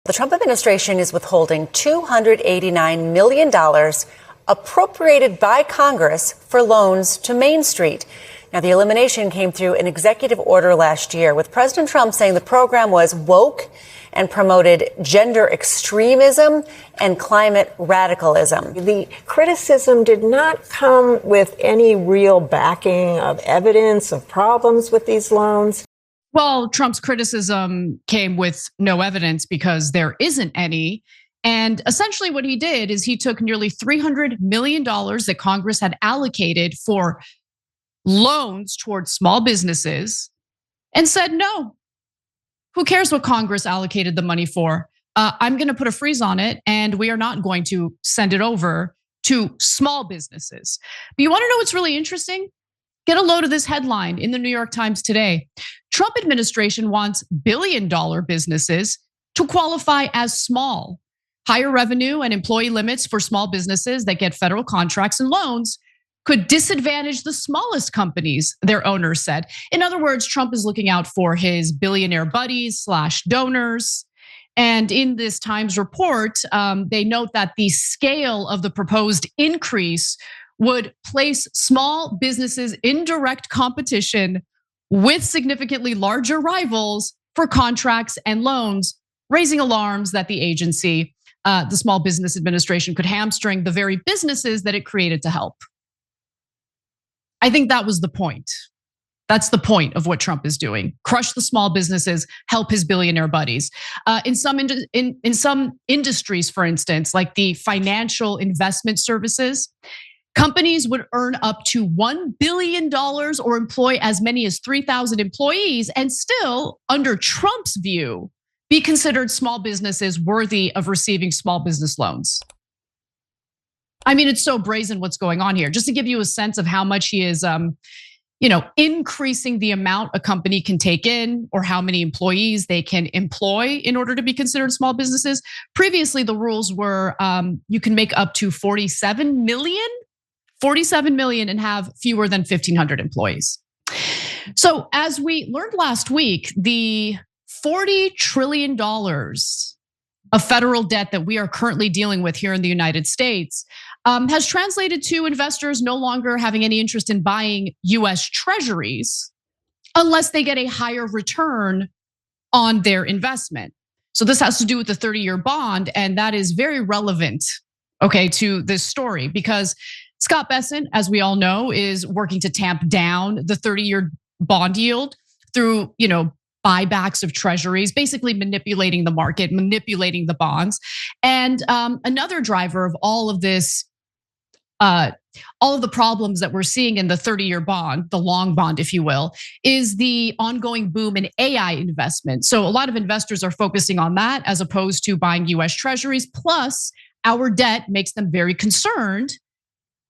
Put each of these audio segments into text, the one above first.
The Trump administration is withholding $289 million appropriated by Congress for loans to Main Street. Now, the elimination came through an executive order last year, with President Trump saying the program was woke and promoted gender extremism and climate radicalism. The criticism did not come with any real backing of evidence of problems with these loans. Well, Trump's criticism came with no evidence because there isn't any. And essentially what he did is he took nearly $300 million that Congress had allocated for loans towards small businesses and said, no, who cares what Congress allocated the money for? I'm gonna put a freeze on it, and we are not going to send it over to small businesses. But you wanna know what's really interesting? Get a load of this headline in the New York Times today. Trump administration wants billion-dollar businesses to qualify as small. Higher revenue and employee limits for small businesses that get federal contracts and loans could disadvantage the smallest companies, their owners said. In other words, Trump is looking out for his billionaire buddies / donors. And in this Times report, they note that the scale of the proposed increase would place small businesses in direct competition with significantly larger rivals for contracts and loans, raising alarms that the agency, the Small Business Administration, could hamstring the very businesses that it created to help. I think that was the point. That's the point of what Trump is doing. Crush the small businesses, help his billionaire buddies. In some industries, for instance, like the financial investment services, companies would earn up to $1 billion or employ as many as 3,000 employees and still, under Trump's view, be considered small businesses worthy of receiving small business loans. I mean, it's so brazen what's going on here. Just to give you a sense of how much he is, increasing the amount a company can take in or how many employees they can employ in order to be considered small businesses. Previously, the rules were you can make up to 47 million and have fewer than 1,500 employees. So as we learned last week, the $40 trillion of federal debt that we are currently dealing with here in the United States has translated to investors no longer having any interest in buying US Treasuries unless they get a higher return on their investment. So this has to do with the 30-year bond, and that is very relevant, okay, to this story because Scott Bessent, as we all know, is working to tamp down the 30-year bond yield through, buybacks of treasuries, basically manipulating the market, manipulating the bonds. And another driver of all of this, all of the problems that we're seeing in the 30-year bond, the long bond, if you will, is the ongoing boom in AI investment. So a lot of investors are focusing on that as opposed to buying US Treasuries. Plus, our debt makes them very concerned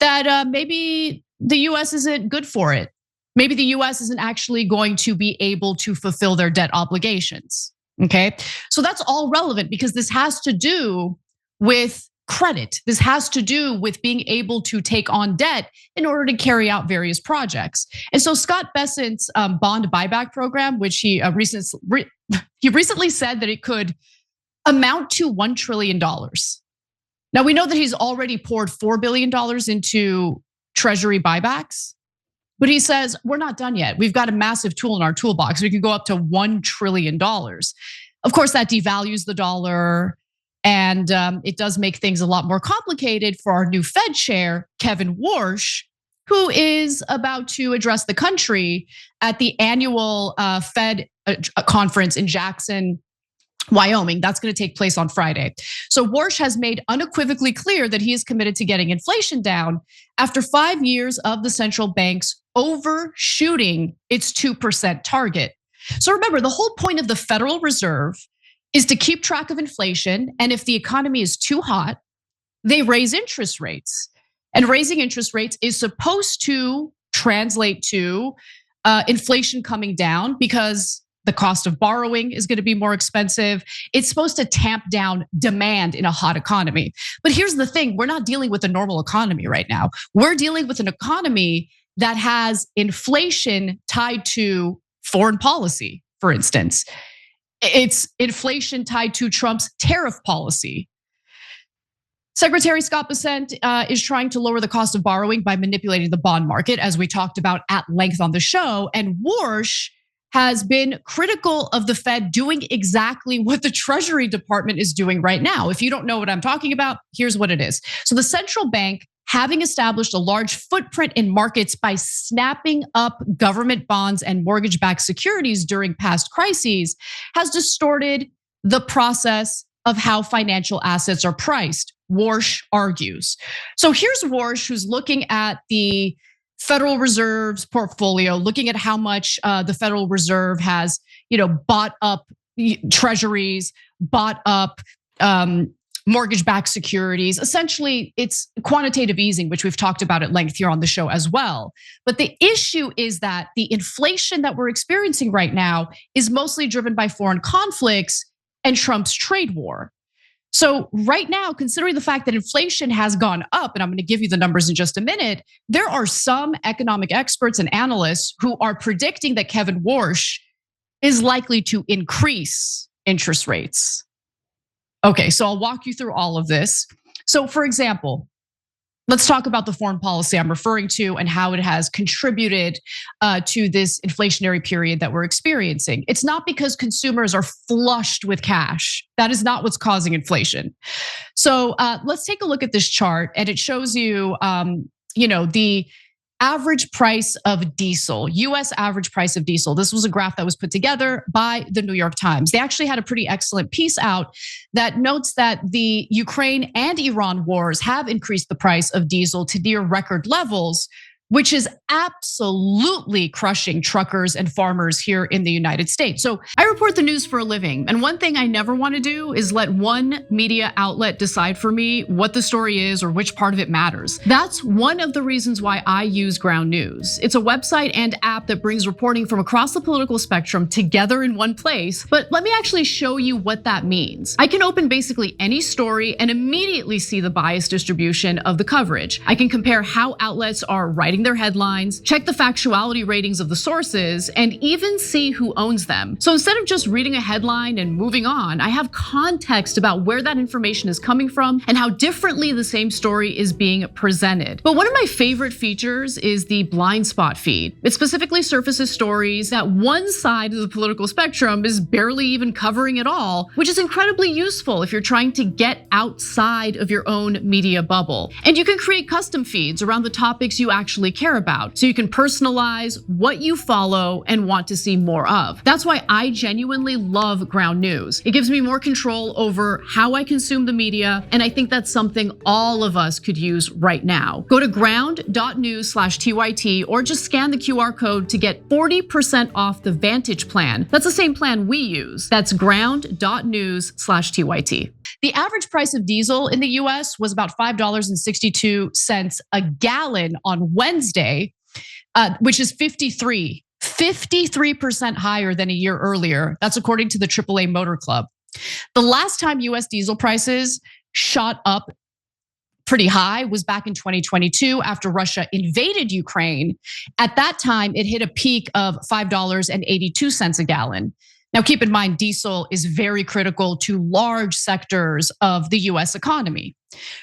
that maybe the US isn't good for it. Maybe the US isn't actually going to be able to fulfill their debt obligations, okay? So that's all relevant because this has to do with credit. This has to do with being able to take on debt in order to carry out various projects. And so Scott Bessent's bond buyback program, which he recently said that it could amount to $1 trillion. Now we know that he's already poured $4 billion into treasury buybacks. But he says, we're not done yet. We've got a massive tool in our toolbox. We can go up to $1 trillion. Of course, that devalues the dollar. And it does make things a lot more complicated for our new Fed chair, Kevin Warsh, who is about to address the country at the annual Fed conference in Jackson, Wyoming. That's going to take place on Friday. So Warsh has made unequivocally clear that he is committed to getting inflation down after 5 years of the central bank's overshooting its 2% target. So remember, the whole point of the Federal Reserve is to keep track of inflation. And if the economy is too hot, they raise interest rates. And raising interest rates is supposed to translate to inflation coming down because the cost of borrowing is going to be more expensive. It's supposed to tamp down demand in a hot economy. But here's the thing, we're not dealing with a normal economy right now. We're dealing with an economy that has inflation tied to foreign policy, for instance. It's inflation tied to Trump's tariff policy. Secretary Scott Bessent is trying to lower the cost of borrowing by manipulating the bond market, as we talked about at length on the show. And Warsh has been critical of the Fed doing exactly what the Treasury Department is doing right now. If you don't know what I'm talking about, here's what it is. So the central bank, having established a large footprint in markets by snapping up government bonds and mortgage-backed securities during past crises, has distorted the process of how financial assets are priced, Warsh argues. So here's Warsh, who's looking at the Federal Reserve's portfolio, looking at how much the Federal Reserve has, bought up treasuries, bought up mortgage-backed securities. Essentially, it's quantitative easing, which we've talked about at length here on the show as well. But the issue is that the inflation that we're experiencing right now is mostly driven by foreign conflicts and Trump's trade war. So right now, considering the fact that inflation has gone up, and I'm going to give you the numbers in just a minute, there are some economic experts and analysts who are predicting that Kevin Warsh is likely to increase interest rates. Okay, so I'll walk you through all of this. So for example, let's talk about the foreign policy I'm referring to and how it has contributed to this inflationary period that we're experiencing. It's not because consumers are flushed with cash. That is not what's causing inflation. So let's take a look at this chart, and it shows you, the average price of diesel, US average price of diesel. This was a graph that was put together by the New York Times. They actually had a pretty excellent piece out that notes that the Ukraine and Iran wars have increased the price of diesel to near record levels, which is absolutely crushing truckers and farmers here in the United States. So I report the news for a living. And one thing I never want to do is let one media outlet decide for me what the story is or which part of it matters. That's one of the reasons why I use Ground News. It's a website and app that brings reporting from across the political spectrum together in one place. But let me actually show you what that means. I can open basically any story and immediately see the bias distribution of the coverage. I can compare how outlets are writing their headlines, check the factuality ratings of the sources, and even see who owns them. So instead of just reading a headline and moving on, I have context about where that information is coming from and how differently the same story is being presented. But one of my favorite features is the blind spot feed. It specifically surfaces stories that one side of the political spectrum is barely even covering at all, which is incredibly useful if you're trying to get outside of your own media bubble. And you can create custom feeds around the topics you actually care about, so you can personalize what you follow and want to see more of. That's why I genuinely love Ground News. It gives me more control over how I consume the media, and I think that's something all of us could use right now. Go to ground.news/TYT or just scan the QR code to get 40% off the Vantage plan. That's the same plan we use. That's ground.news/TYT. The average price of diesel in the US was about $5.62 a gallon on Wednesday, which is 53% higher than a year earlier. That's according to the AAA Motor Club. The last time US diesel prices shot up pretty high was back in 2022 after Russia invaded Ukraine. At that time, it hit a peak of $5.82 a gallon. Now, keep in mind, diesel is very critical to large sectors of the US economy.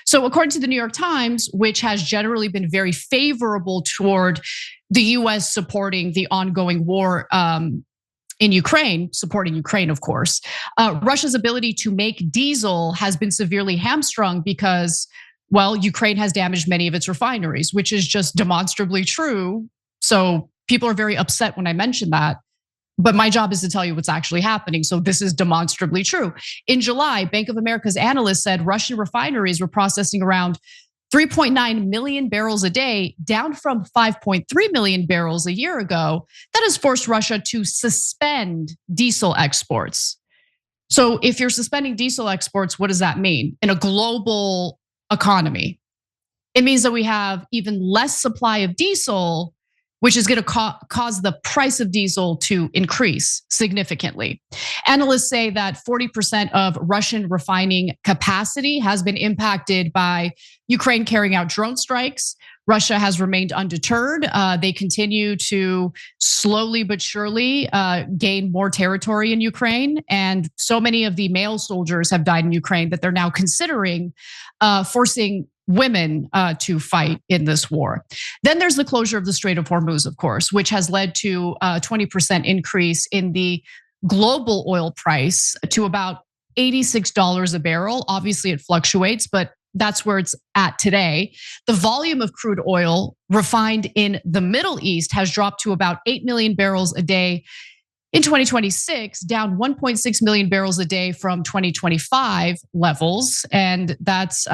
So according to the New York Times, which has generally been very favorable toward the US supporting the ongoing war in Ukraine, supporting Ukraine, of course, Russia's ability to make diesel has been severely hamstrung because, well, Ukraine has damaged many of its refineries, which is just demonstrably true. So people are very upset when I mention that. But my job is to tell you what's actually happening. So this is demonstrably true. In July, Bank of America's analyst said Russian refineries were processing around 3.9 million barrels a day, down from 5.3 million barrels a year ago. That has forced Russia to suspend diesel exports. So if you're suspending diesel exports, what does that mean? In a global economy, it means that we have even less supply of diesel, which is going to cause the price of diesel to increase significantly. Analysts say that 40% of Russian refining capacity has been impacted by Ukraine carrying out drone strikes. Russia has remained undeterred. They continue to slowly but surely gain more territory in Ukraine. And so many of the male soldiers have died in Ukraine that they're now considering forcing women to fight in this war. Then there's the closure of the Strait of Hormuz, of course, which has led to a 20% increase in the global oil price to about $86 a barrel. Obviously, it fluctuates, but that's where it's at today. The volume of crude oil refined in the Middle East has dropped to about 8 million barrels a day in 2026, down 1.6 million barrels a day from 2025 levels. And that's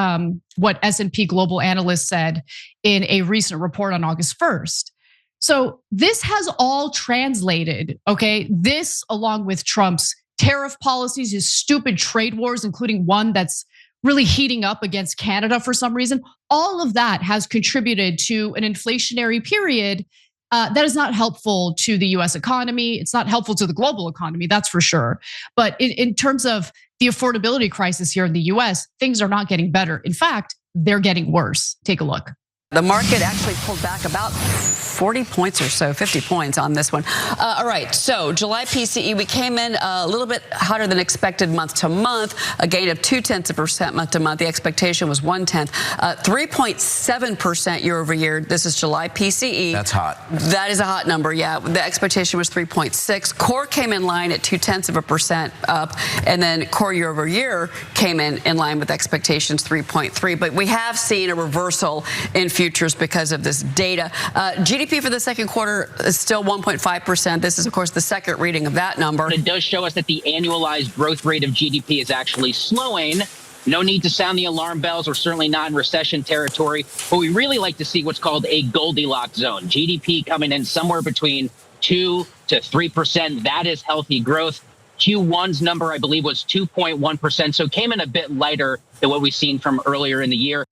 what S&P Global analysts said in a recent report on August 1st. So this has all translated, okay? This, along with Trump's tariff policies, his stupid trade wars, including one that's really heating up against Canada for some reason, all of that has contributed to an inflationary period that is not helpful to the US economy. It's not helpful to the global economy, that's for sure. But in terms of the affordability crisis here in the US, things are not getting better. In fact, they're getting worse. Take a look. The market actually pulled back about 40 points or so, 50 points on this one. All right, so July PCE, we came in a little bit hotter than expected month to month, a gain of 0.2% month to month. The expectation was 0.1, 3.7% year over year. This is July PCE. That's hot. That is a hot number, yeah. The expectation was 3.6. Core came in line at 0.2% up, and then core year over year came in line with expectations, 3.3. But we have seen a reversal in futures because of this data. GDP for the second quarter is still 1.5%. This is, of course, the second reading of that number. It does show us that the annualized growth rate of GDP is actually slowing. No need to sound the alarm bells. We're certainly not in recession territory, but we really like to see what's called a Goldilocks zone. GDP coming in somewhere between 2 to 3%. That is healthy growth. Q1's number, I believe, was 2.1%, so it came in a bit lighter than what we've seen from earlier in the year.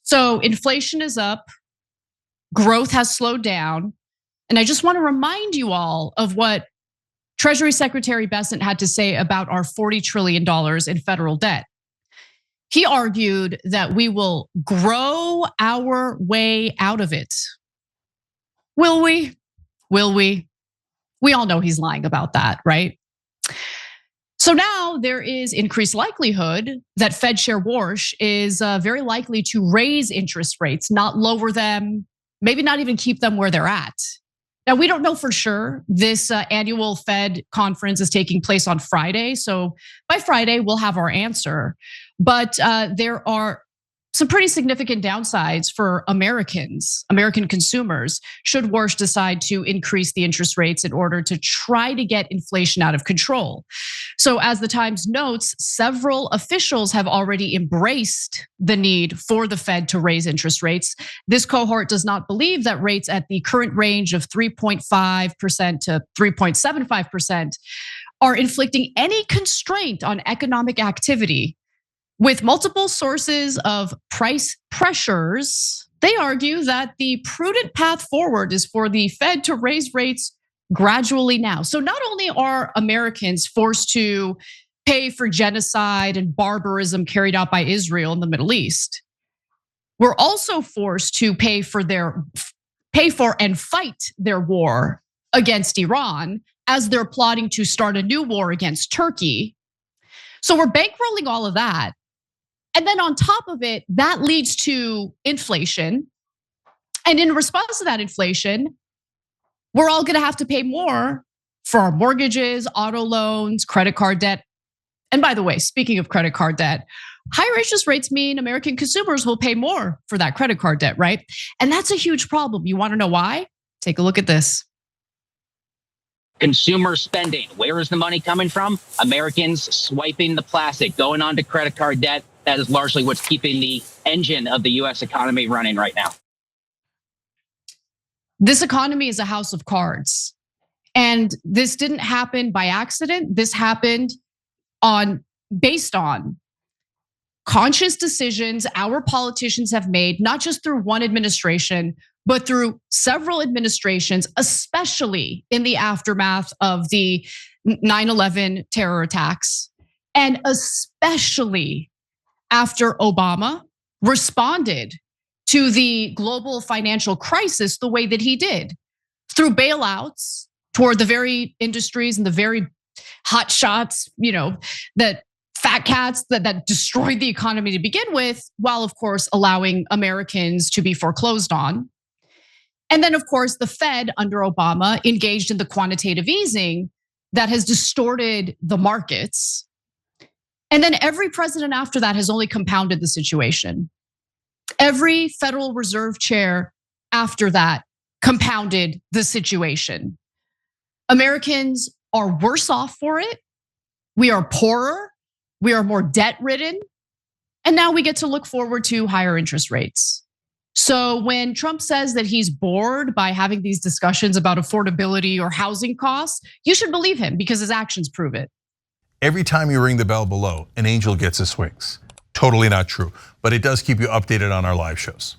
So inflation is up, growth has slowed down. And I just want to remind you all of what Treasury Secretary Bessent had to say about our $40 trillion in federal debt. He argued that we will grow our way out of it. Will we? Will we? We all know he's lying about that, right? So now there is increased likelihood that Fed Chair Warsh is very likely to raise interest rates, not lower them, maybe not even keep them where they're at. Now, we don't know for sure. This annual Fed conference is taking place on Friday. So by Friday, we'll have our answer. But there are some pretty significant downsides for Americans, American consumers, should Warsh decide to increase the interest rates in order to try to get inflation out of control. So as the Times notes, several officials have already embraced the need for the Fed to raise interest rates. This cohort does not believe that rates at the current range of 3.5% to 3.75% are inflicting any constraint on economic activity. With multiple sources of price pressures, they argue that the prudent path forward is for the Fed to raise rates gradually now. So not only are Americans forced to pay for genocide and barbarism carried out by Israel in the Middle East, we're also forced to pay for and fight their war against Iran as they're plotting to start a new war against Turkey. So we're bankrolling all of that. And then on top of it, that leads to inflation. And in response to that inflation, we're all gonna have to pay more for our mortgages, auto loans, credit card debt. And by the way, speaking of credit card debt, higher interest rates mean American consumers will pay more for that credit card debt, right? And that's a huge problem. You wanna know why? Take a look at this. Consumer spending, where is the money coming from? Americans swiping the plastic, going on to credit card debt. That is largely what's keeping the engine of the US economy running right now. This economy is a house of cards. And this didn't happen by accident. This happened based on conscious decisions our politicians have made, not just through one administration, but through several administrations, especially in the aftermath of the 9/11 terror attacks, and especially after Obama responded to the global financial crisis the way that he did, through bailouts toward the very industries and the very hot shots, that fat cats that destroyed the economy to begin with, while of course allowing Americans to be foreclosed on. And then of course the Fed under Obama engaged in the quantitative easing that has distorted the markets. And then every president after that has only compounded the situation. Every Federal Reserve chair after that compounded the situation. Americans are worse off for it. We are poorer. We are more debt ridden. And now we get to look forward to higher interest rates. So when Trump says that he's bored by having these discussions about affordability or housing costs, you should believe him because his actions prove it. Every time you ring the bell below, an angel gets his wings. Totally not true, but it does keep you updated on our live shows.